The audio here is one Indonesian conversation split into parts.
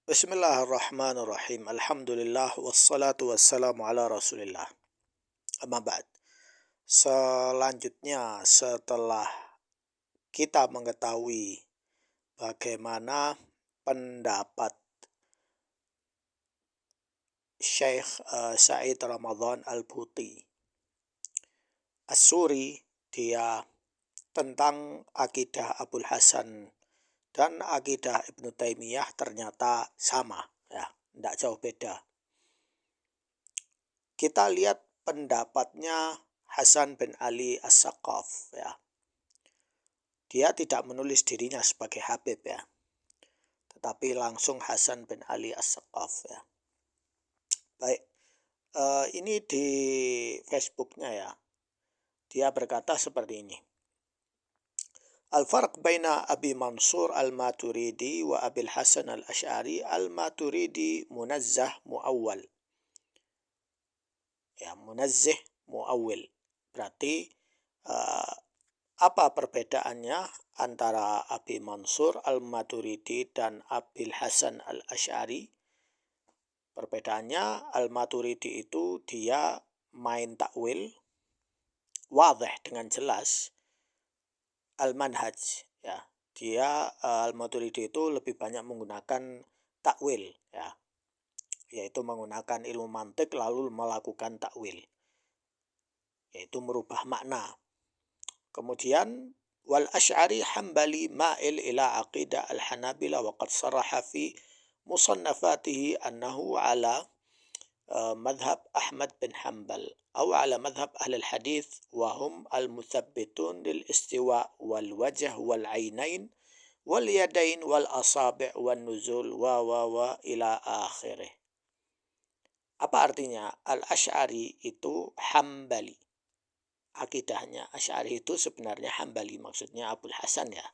Bismillahirrahmanirrahim. Alhamdulillah wassalatu wassalamu ala Rasulillah. Amma ba'd. Selanjutnya setelah kita mengetahui bagaimana pendapat Syekh Said Ramadan Al-Buti As-Suri, dia tentang akidah Abul Hasan dan akidah Ibnu Taimiyah ternyata sama, ya, tidak jauh beda. Kita lihat pendapatnya Hasan bin Ali As-Saqqaf, ya. Dia tidak menulis dirinya sebagai Habib, ya, tetapi langsung Hasan bin Ali As-Saqqaf, ya. Baik, ini di Facebooknya, ya. Dia berkata seperti ini. Al-farq baina Abi Mansur Al-Maturidi wa Abil Hasan Al-Ash'ari. Al-Maturidi munazzah muawwal. Ya, munazzih muawwil. Berarti apa perbedaannya antara Abi Mansur Al-Maturidi dan Abil Hasan Al-Ash'ari? Perbedaannya, Al-Maturidi itu dia main takwil wadih dengan jelas. Al-manhaj, ya. Dia Al-Maturidi itu lebih banyak menggunakan takwil, ya, yaitu menggunakan ilmu mantik lalu melakukan takwil, yaitu merubah makna. Kemudian wal Asy'ari Hambali ma'il ila aqidah al-Hanabila wa qad saraha fi musannafatihi annahu ala madhab Ahmad bin Hanbal atau ala madhab ahli al-hadith wa hum al-muthabbitun lil istiwa wal wajh wal ainain wal yadain wal asabi' wal nuzul wa ila akhirih. Apa artinya? Al-Asy'ari itu Hambali. Akidahnya Asy'ari itu sebenarnya Hambali, maksudnya Abul Hasan, ya.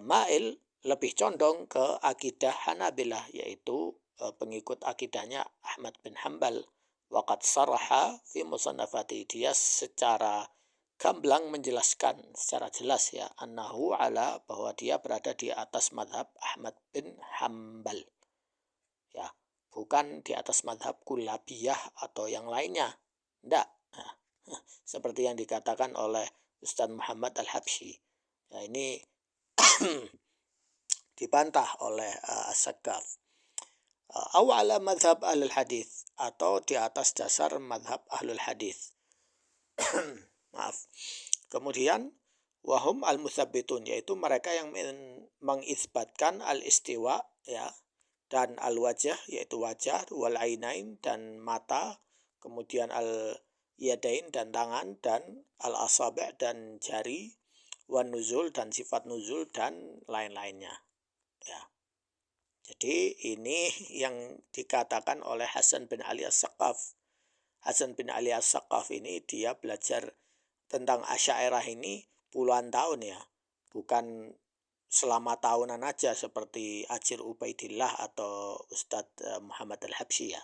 Ma'il lebih condong ke akidah Hanabilah, yaitu pengikut akidahnya Ahmad bin Hanbal. Waqad saraha fi musannafati, dia secara gamblang menjelaskan secara jelas, ya, annahu ala, bahwa dia berada di atas madhab Ahmad bin Hanbal, ya, bukan di atas madhab Kullabiyah atau yang lainnya, tidak. Nah, seperti yang dikatakan oleh Ustaz Muhammad Al-Habsyi. Nah, ini dibantah oleh As-Saqqaf. Awala madhab ahlul hadith, atau di atas dasar madhab ahlul hadith. Maaf. Kemudian wahum al-mutsabbitun, yaitu mereka yang mengisbatkan al-istiwa, ya, dan al-wajah, yaitu wajah, wal ainain, dan mata, kemudian al-yadain, dan tangan, dan al-asabi', dan jari, wan nuzul, dan sifat nuzul, dan lain-lainnya, ya. Jadi ini yang dikatakan oleh Hasan bin Ali As-Saqqaf. Hasan bin Ali As-Saqqaf ini dia belajar tentang Asy'ariyah ini puluhan tahun, ya. Bukan selama tahunan aja seperti Ajir Ubaidillah atau Ustadz Muhammad Al-Habsyi, ya.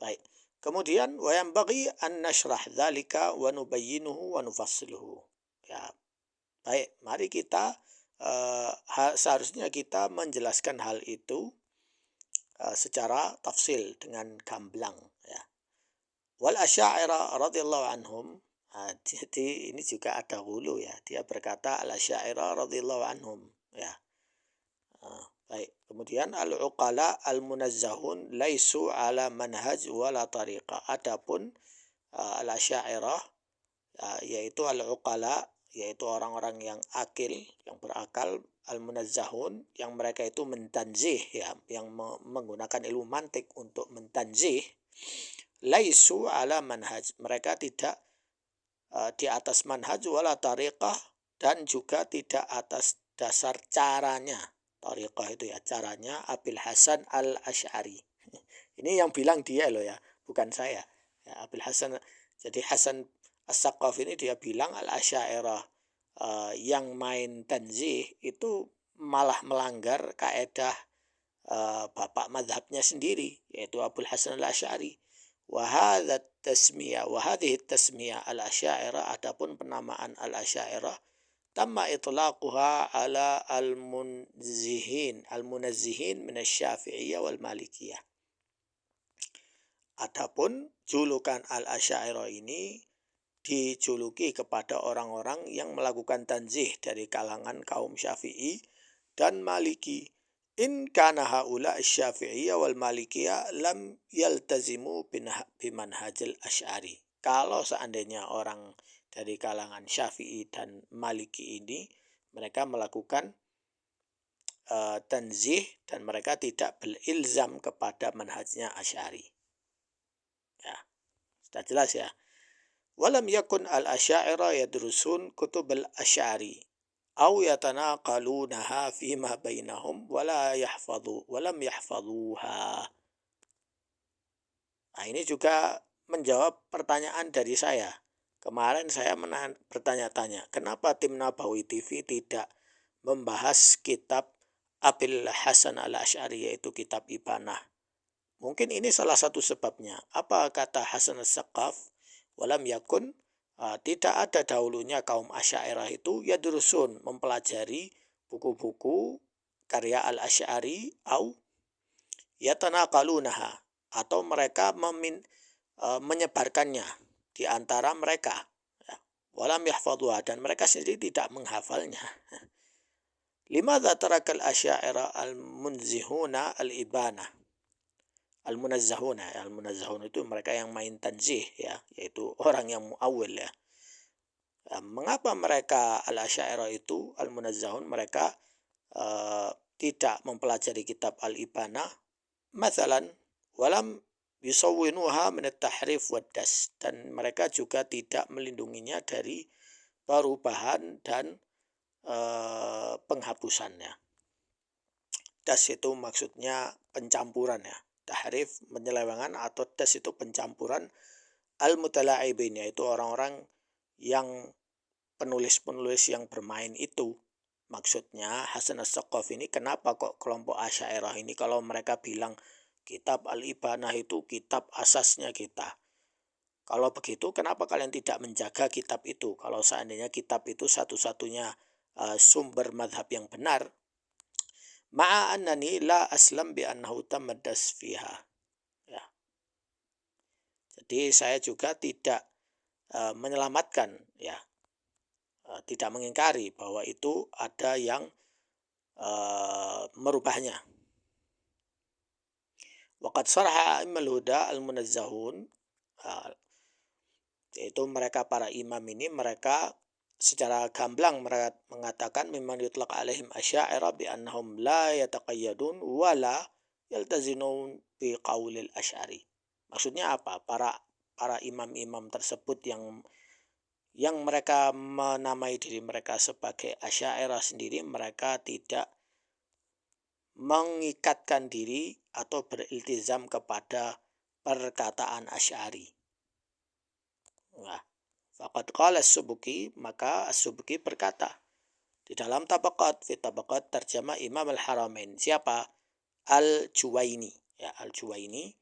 Baik. Kemudian wa yanbaghi an nashrah dzalika wa nubayyinuhu wa nufassiluhu. Ya. Baik, mari kita seharusnya kita menjelaskan hal itu secara tafsil dengan gamblang, ya. Wal Asy'ariyah radhiyallahu anhum, jadi ini juga ada hulu, ya. Dia berkata al-Asy'ariyah radhiyallahu anhum, ya. Baik. Kemudian al-uqala al-munazzahun laisu ala manhaj wala tariqa. Adapun al-Asy'ariyah, yaitu al-uqala, yaitu orang-orang yang akil, yang berakal, al-munazzahun, yang mereka itu mentanzih, ya, yang menggunakan ilmu mantik untuk mentanzih, laisu ala manhaj, mereka tidak di atas manhaj wala tariqah, dan juga tidak atas dasar caranya. Tariqah itu, ya, caranya Abil Hasan Al-Ash'ari. Ini yang bilang dia loh, ya, bukan saya, ya, Abil Hasan. Jadi Hasan As-Saqqaf ini dia bilang al-Asy'ariyah yang main tanzih itu malah melanggar kaedah bapak madhabnya sendiri, yaitu Abul Hasan Al-Ash'ari. Wa hadhihi tasmiyah al-Asy'ariyah, adapun penamaan al-Asy'ariyah tamma itlaquha ala al-munazzihin min asy-Syafi'iyah wal Malikiyah. Adapun julukan al-Asy'ariyah ini dijuluki kepada orang-orang yang melakukan tanzih dari kalangan kaum Syafi'i dan Maliki. In kana haula asy-Syafi'iyah wal Malikiyah lam yaltazimu bimanhajil Asy'ari. Kalau seandainya orang dari kalangan Syafi'i dan Maliki ini mereka melakukan tanzih dan mereka tidak berilzam kepada manhajnya Asy'ari. Ya, sudah jelas ya. Walam yakun al-asy'ariyah yadrusun kutub al-asy'ari aw yatanaqalunaha fima bainahum walam yahfazuha. Nah, ini juga menjawab pertanyaan dari saya. Kemarin saya bertanya-tanya, kenapa tim Nabawi TV tidak membahas kitab Abil Hasan al-Asy'ari, yaitu kitab Ibanah. Mungkin ini salah satu sebabnya. Apa kata Hasan as-Saqqaf? Walam yakun, tidak ada dahulunya kaum Asy'ariyah itu yadrusun, mempelajari buku-buku karya al-Asy'ari au yatanaqalunaha, atau mereka menyebarkannya di antara mereka. Walam yahfadhuha, dan mereka sendiri tidak menghafalnya. Limadza tarakal asy'ariyah al-munzihuna al-ibanah. Al-munazzahuna itu mereka yang main tanzih, ya, yaitu orang yang muawwil, ya. Mengapa mereka al-asy'ariyah itu al-munazzahun, mereka tidak mempelajari kitab al-ibanah? Mathalan, walam yusawwinuha min at-tahrif wad-das, dan mereka juga tidak melindunginya dari perubahan dan penghapusannya. Das itu maksudnya pencampuran, ya. Tahrif penyelewengan, atau das itu pencampuran. Al-mutala'ibin, yaitu orang-orang yang penulis-penulis yang bermain itu. Maksudnya Hasan as-Saqqaf ini, kenapa kok kelompok Asy'ariyah ini kalau mereka bilang kitab Al-Ibanah itu kitab asasnya kita. Kalau begitu kenapa kalian tidak menjaga kitab itu? Kalau seandainya kitab itu satu-satunya sumber madhab yang benar. Ma'a annani la aslam bi annahu tamaddas fiha. Ya. Jadi saya juga tidak menyelamatkan, ya, tidak mengingkari bahwa itu ada yang merubahnya. Waqad saraha a'immal huda al-munazzahun, yaitu mereka para imam ini, mereka secara gamblang mengatakan mimman yutlaq alaihim asy'ariyah bi annahum la yataqayyadun wa la yaltazinun bi qaulil asy'ari. Maksudnya apa? Para imam-imam tersebut yang mereka menamai diri mereka sebagai Asy'ariyah sendiri, mereka tidak mengikatkan diri atau beriltizam kepada perkataan Asy'ari. Nah, faqad qala as-Subki, maka as-Subki berkata di dalam Tabaqat, fi Tabaqat terjemah Imam al-Haramain. Siapa? Al-Juwaini, ya, Al-Juwaini.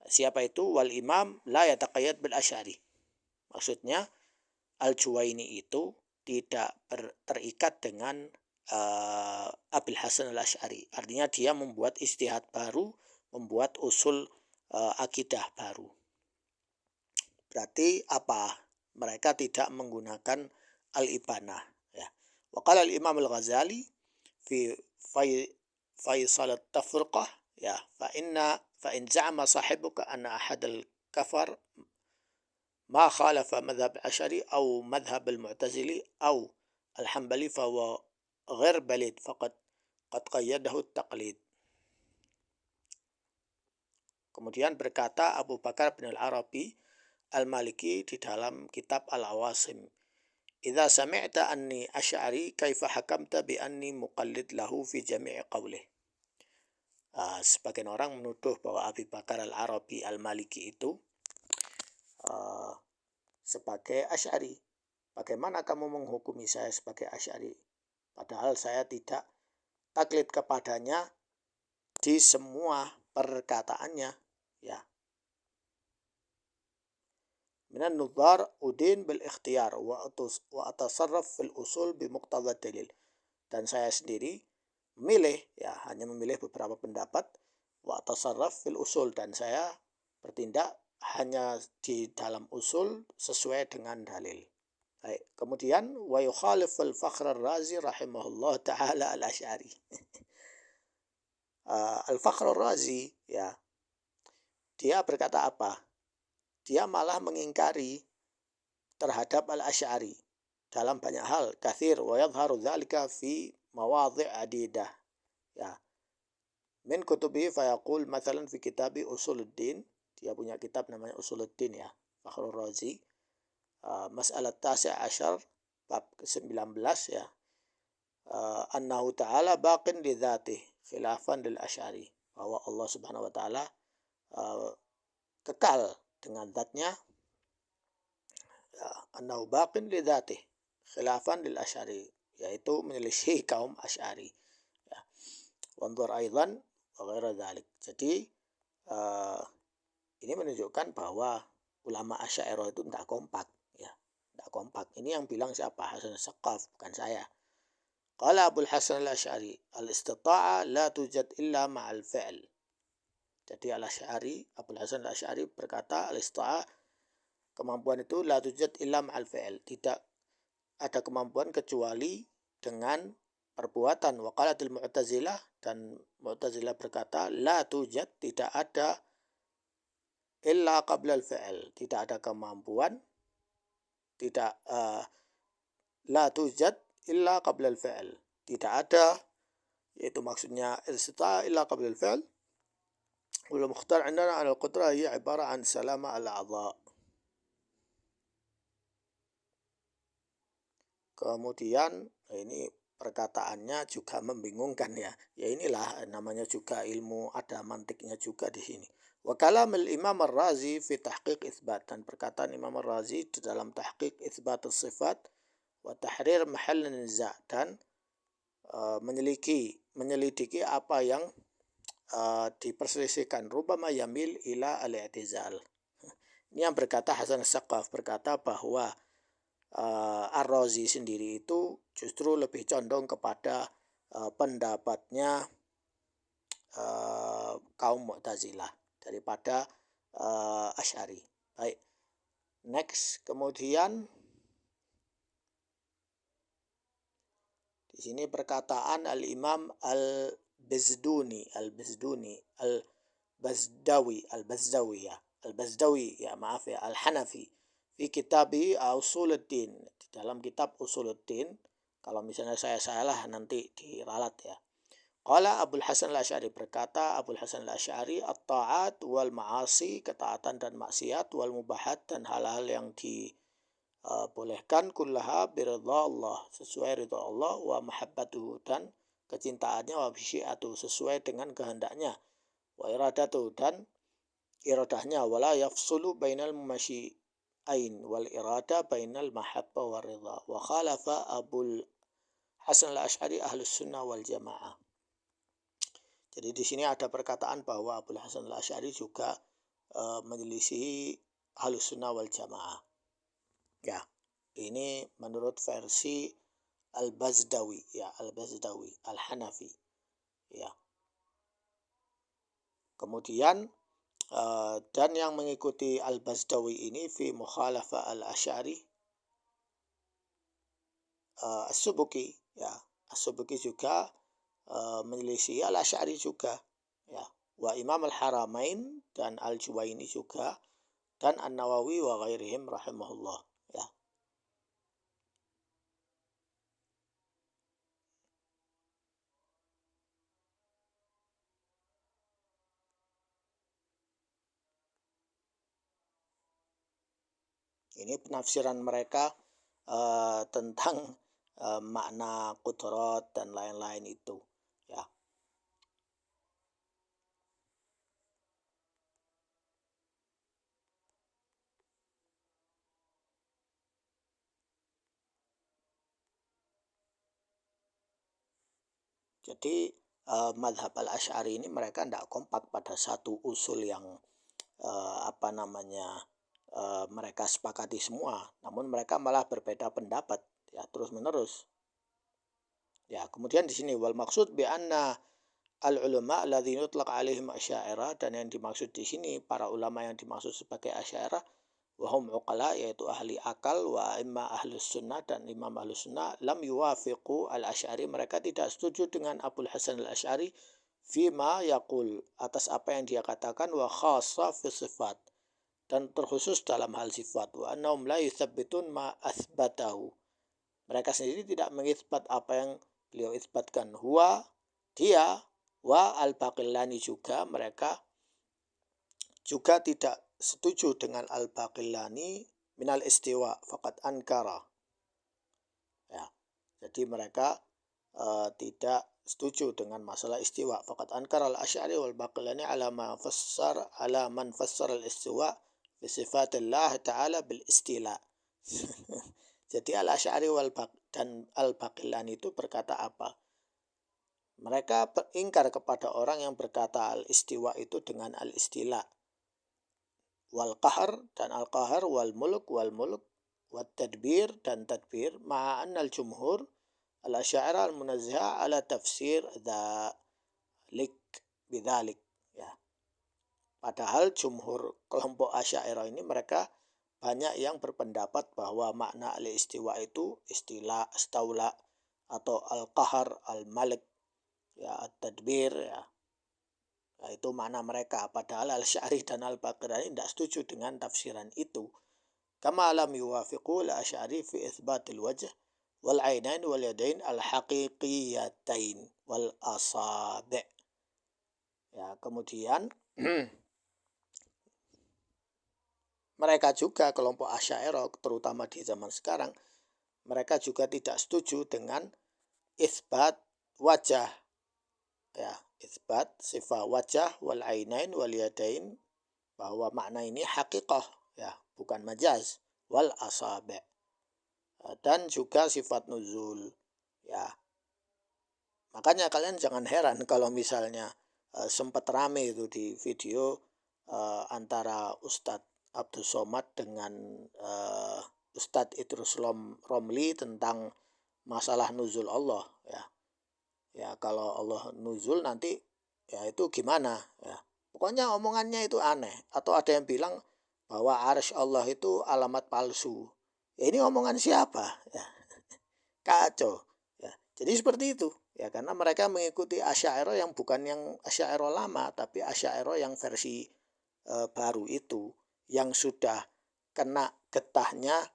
Siapa itu? Wal imam la yataqayyad bil Asy'ari. Maksudnya Al-Juwaini itu tidak terikat dengan Abil Hasan al-Asy'ari. Artinya dia membuat ijtihad baru, membuat usul akidah baru. Berarti apa? Mereka tidak menggunakan al-ibanah, ya. Wa qala al-Imam al-Ghazali fi Faisal at-Tafriqah, ya, fa in za'ama sahibuka anna ahad al-kafar ma khalafa madhhab al-Asy'ari aw madhhab al-Mu'tazili aw al-Hanbali fa huwa ghair balid faqad qad qayyadahu at-taqlid. Kemudian berkata Abu Bakar bin al-Arabi al-Maliki di dalam kitab Al-Awasim, idza sami'ta anni asy'ari kaifa hakamta bi anni muqallid lahu fi jami'i qawlih. Sebagian orang menuduh bahwa Abu Bakar al-Arabi al-Maliki itu sebagai Asy'ari. Bagaimana kamu menghukumi saya sebagai Asy'ari? Padahal saya tidak taklid kepadanya di semua perkataannya, ya. minan nudhar udin bil ikhtiyar wa atasarraf fil usul bimuqtada dalil. Dan saya sendiri memilih, ya hanya memilih beberapa pendapat, wa atasarraf fil usul, dan saya bertindak hanya di dalam usul sesuai dengan dalil. Baik. Kemudian wa yukhalif al-Fakhr ar-Razi rahimahullah taala al-Asy'ari. Al-Fakhr ar-Razi, ya, dia berkata apa? Dia malah mengingkari terhadap al-Asy'ari dalam banyak hal, kathir wa yadhharu dzalika fi mawadhi' adidah. Ya. Min kutubihi fayaqul mathalan fi kitabi Usuluddin, dia punya kitab namanya Usuluddin, ya, Fakhr ar-Razi. Mas'alah tasi' asyar, bab ke-19, ya. Annahu ta'ala baqin li dzatih khilafan lil Asy'ari, bahwa Allah Subhanahu wa taala kekal dengan zatnya, ya, annahu baqin li dzatih khilafan lil Asy'ari, yaitu menyelisih kaum Asy'ari, ya. Wanzur aidan wa ghaira dzalik. Jadi ini menunjukkan bahwa ulama Asy'ariyah itu tidak kompak, ya. Tidak kompak. Ini yang bilang siapa? Hasan As-Saqqaf, bukan saya. Qala Abul Hasan al-Asy'ari, al-istita'a la tujad illa ma'al fi'l. Jadi al-Asy'ari, Abul Hasan al-Asy'ari berkata, al-istita'a, kemampuan itu, la tujad illa ma'al fi'l, tidak ada kemampuan kecuali dengan perbuatan. Wa qalatil Mu'tazilah, dan Mu'tazilah berkata, la tujad, tidak ada, illa qabla al-fi'l, tidak ada kemampuan, tidak la tujad illa qabla al-fi'l, tidak ada, yaitu maksudnya istita'a illa qabla al-fi'l. Wal mukhtar 'indana 'ala al-qudrah hiya 'ibara an salama al-a'dha'. Kemudian ini perkataannya juga membingungkan, ya. Ya inilah namanya juga ilmu, ada mantiknya juga di sini. Wa kalam al-Imam ar-Razi fi tahqiq itsbat, dan perkataan Imam ar-Razi di dalam tahqiq itsbat as-sifat wa tahrir mahall niza', dan menyelidiki apa yang diperselisihkan, rubama yamil ila al-i'tizal. Ini yang berkata Hasan As-Saqqaf, berkata bahwa Ar-Razi sendiri itu justru lebih condong kepada pendapatnya kaum Mu'tazilah daripada Asy'ari. Baik. Next, kemudian di sini perkataan Al-Imam Al-Bazdawi, Al-Hanafi, fi kitabi Usuluddin, di dalam kitab Usuluddin. Kalau misalnya saya salah nanti diralat, ya. Qala Abul Hasan al-Asy'ari, berkata Abul Hasan al-Asy'ari, at-ta'at wal ma'asi, ketaatan dan maksiat, wal mubahat, dan hal-hal yang dibolehkan, kullaha biridha Allah, sesuai ridha Allah, wa mahabbatuhu, dan kecintaannya, wa bisyi'atuhu, sesuai dengan kehendaknya, wa iradatuhu, dan iradahnya, wala yafsulu bainal masyi'ain wal irada bainal mahabba wa ridha. Wa khalafa Abul Hasan al-Asy'ari ahlus sunnah wal jamaah. Jadi di sini ada perkataan bahwa Abul Hasan al-Asy'ari juga menyelisihi ahlus sunnah wal jamaah. Ya, ini menurut versi Al-Bazdawi, ya, Al-Bazdawi, Al-Hanafi, ya. Kemudian dan yang mengikuti Al-Bazdawi ini fi mukhalafa al-Asy'ari, As-Subuki, ya, As-Subuki juga menyelisih al-Asy'ari juga, ya. Wa Imam al-Haramain dan al-Juwaini juga, dan An-Nawawi wa ghairihim rahimahullah, ya. Ini penafsiran mereka tentang makna qudrat dan lain-lain itu, ya. Jadi madhab al-Asy'ari ini mereka tidak kompak pada satu usul yang mereka sepakati semua, namun mereka malah berbeda pendapat ya terus menerus. Ya, kemudian di sini wal maksud bi anna al ulama alladzina yutlaq alaihim asy'ariyah, dan yang dimaksud di sini para ulama yang dimaksud sebagai asy'ariyah wahum uqala, yaitu ahli akal, wa imma ahlus sunnah, dan imam ahlus sunnah, lam yuwafiqu al asy'ari, mereka tidak setuju dengan Abul Hasan al Asy'ari fima yaqul, atas apa yang dia katakan, wa khassa fi sifat, dan terkhusus dalam hal sifat, wa annahum la yuthabbitun ma athbatahu, mereka sendiri tidak mengisbat apa yang beliau isbatkan, huwa dia, wa al-Baqillani, juga mereka juga tidak setuju dengan al-Baqillani minal istiwa faqad ankara. Ya, jadi mereka tidak setuju dengan masalah istiwa. Faqad ankara al-Asy'ari wal Baqillani ala man fassara al-istiwa bi sifatillah ta'ala bil istila. Jadi al-Asy'ari dan al-Baqillani itu berkata apa? Mereka beringkar kepada orang yang berkata al-istiwa itu dengan al-istila. Wal qahar, dan al-qahar, wal mulk wat tadbir, dan tadbir, ma'an al-jumhur al-asy'ariyah al-munazziha ala tafsir dzalik bidzalik. Ya. Padahal jumhur kelompok asy'ariyah ini mereka banyak yang berpendapat bahwa makna al-istiwa itu istilah istaula atau al-qahar, al-malik, ya, at-tadbir, ya. Nah, itu makna mereka. Padahal al-Asy'ari dan al-Baqillani tidak setuju dengan tafsiran itu. Kama lam yuwafiqu al-Asy'ari fi itsbatil wajh wal ainain wal yadain al-haqiqiyatain wal asabi'. Ya, kemudian mereka juga kelompok Asy'ariyah terutama di zaman sekarang, mereka juga tidak setuju dengan isbat wajah, ya, isbat sifat wajah wal ainain wal yadain, bahwa makna ini hakikah, ya, bukan majaz, wal asabi', dan juga sifat nuzul, ya. Makanya kalian jangan heran kalau misalnya sempat rame itu di video antara Ustadz Abdul Somad dengan Ustadz Idrus Romli tentang masalah nuzul Allah, ya. Ya, kalau Allah nuzul nanti ya itu gimana, ya. Pokoknya omongannya itu aneh. Atau ada yang bilang bahwa arsy Allah itu alamat palsu. Ya, ini omongan siapa? Ya, kacau. Ya, jadi seperti itu. Ya, karena mereka mengikuti Asy'ariyah yang bukan yang Asy'ariyah lama, tapi Asy'ariyah yang versi baru itu, yang sudah kena getahnya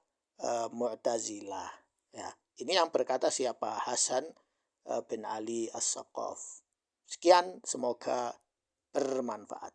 Mu'tazilah. Ya, ini yang berkata siapa? Hasan bin Ali As-Saqaf. Sekian, semoga bermanfaat.